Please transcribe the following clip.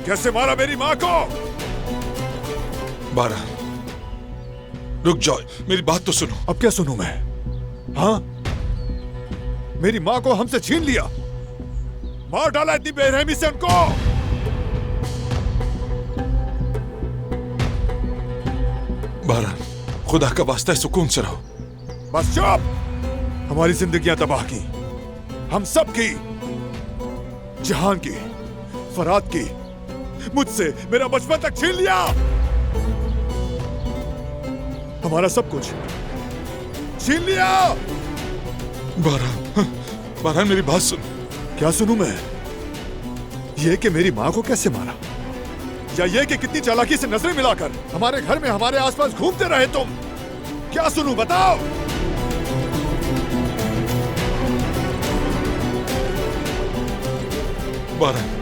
कैसे मारा मेरी माँ को? बारह, रुक जाओ, मेरी बात तो सुनो। अब क्या सुनूं मैं? हाँ, मेरी माँ को हमसे छीन लिया, मार डाला इतनी बेरहमी से उनको। बारह, खुदा का वास्ता है, सुकून से रहो। बस चुप। हमारी जिंदगियां तबाह की, हम सब की, जहान की, फराद की, मुझसे मेरा बचपन तक छीन लिया, हमारा सब कुछ छीन लिया। बारह, बारह मेरी बात सुन। क्या सुनूं मैं? ये कि मेरी माँ को कैसे मारा, या ये कि कितनी चालाकी से नजरें मिलाकर हमारे घर में हमारे आसपास घूमते रहे तुम? क्या सुनूं बताओ? बारह,